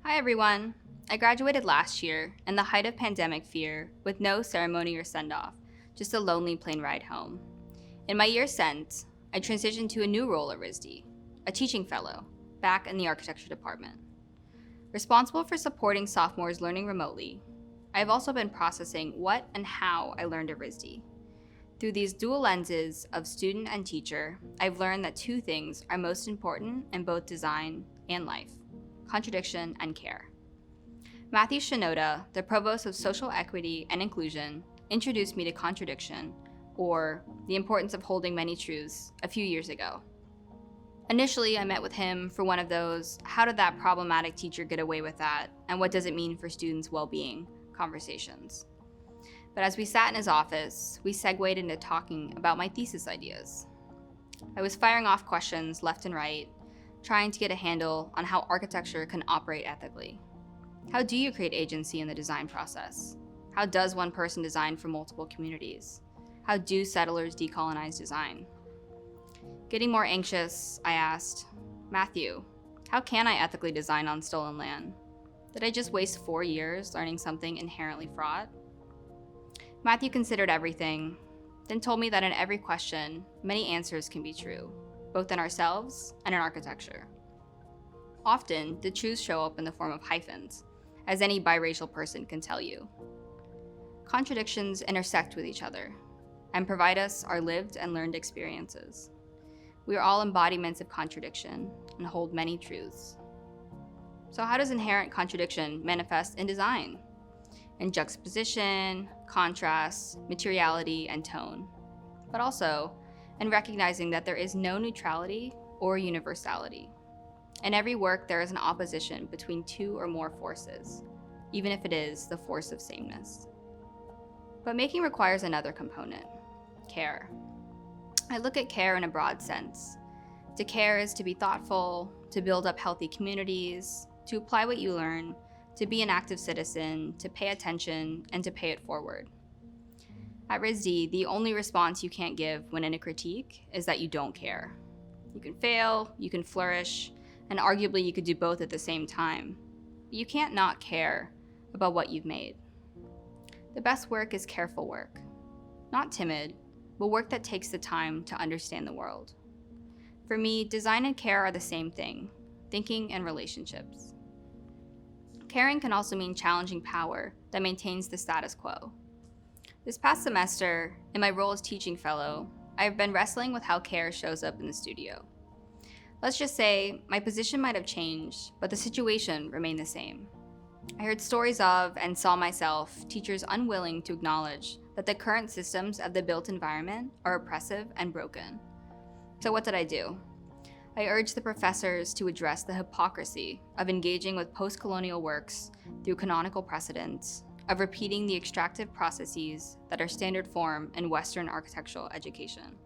Hi everyone! I graduated last year in the height of pandemic fear with no ceremony or send-off, just a lonely plane ride home. In my year since, I transitioned to a new role at RISD, a teaching fellow, back in the architecture department. Responsible for supporting sophomores learning remotely, I have also been processing what and how I learned at RISD. Through these dual lenses of student and teacher, I've learned that two things are most important in both design and life: contradiction and care. Matthew Shinoda, the Provost of Social Equity and Inclusion, introduced me to contradiction, or the importance of holding many truths, a few years ago. Initially, I met with him for one of those, how did that problematic teacher get away with that, and what does it mean for students' well-being conversations. But as we sat in his office, we segued into talking about my thesis ideas. I was firing off questions left and right, trying to get a handle on how architecture can operate ethically. How do you create agency in the design process? How does one person design for multiple communities? How do settlers decolonize design? Getting more anxious, I asked, Matthew, how can I ethically design on stolen land? Did I just waste 4 years learning something inherently fraught? Matthew considered everything, then told me that in every question, many answers can be true, both in ourselves and in architecture. Often, the truths show up in the form of hyphens, as any biracial person can tell you. Contradictions intersect with each other and provide us our lived and learned experiences. We are all embodiments of contradiction and hold many truths. So how does inherent contradiction manifest in design? In juxtaposition, contrast, materiality, and tone, but also in recognizing that there is no neutrality or universality. In every work, there is an opposition between two or more forces, even if it is the force of sameness. But making requires another component: care. I look at care in a broad sense. To care is to be thoughtful, to build up healthy communities, to apply what you learn, to be an active citizen, to pay attention, and to pay it forward. At RISD, the only response you can't give when in a critique is that you don't care. You can fail, you can flourish, and arguably you could do both at the same time. But you can't not care about what you've made. The best work is careful work. Not timid, but work that takes the time to understand the world. For me, design and care are the same thing: thinking and relationships. Caring can also mean challenging power that maintains the status quo. This past semester, in my role as teaching fellow, I have been wrestling with how care shows up in the studio. Let's just say my position might have changed, but the situation remained the same. I heard stories of and saw myself teachers unwilling to acknowledge that the current systems of the built environment are oppressive and broken. So what did I do? I urged the professors to address the hypocrisy of engaging with post-colonial works through canonical precedents, of repeating the extractive processes that are standard form in Western architectural education.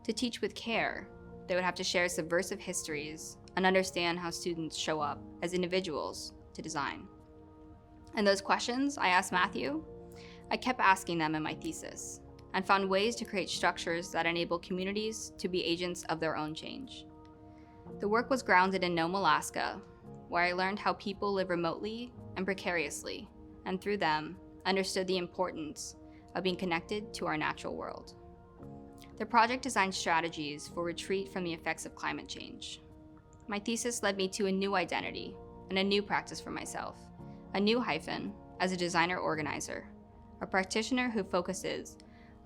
To teach with care, they would have to share subversive histories and understand how students show up as individuals to design. And those questions I asked Matthew, I kept asking them in my thesis, and found ways to create structures that enable communities to be agents of their own change. The work was grounded in Nome, Alaska, where I learned how people live remotely and precariously, and through them, understood the importance of being connected to our natural world. The project designed strategies for retreat from the effects of climate change. My thesis led me to a new identity and a new practice for myself, a new hyphen as a designer-organizer, a practitioner who focuses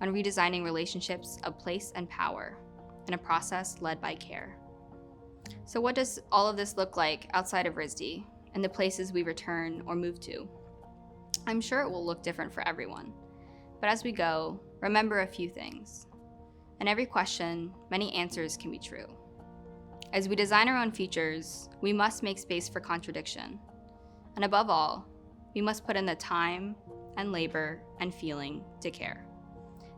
on redesigning relationships of place and power in a process led by care. So what does all of this look like outside of RISD and the places we return or move to? I'm sure it will look different for everyone, but as we go, remember a few things. In every question, many answers can be true. As we design our own futures, we must make space for contradiction. And above all, we must put in the time and labor and feeling to care.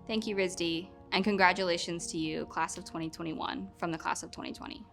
Thank you, RISD, and congratulations to you, class of 2021, from the class of 2020.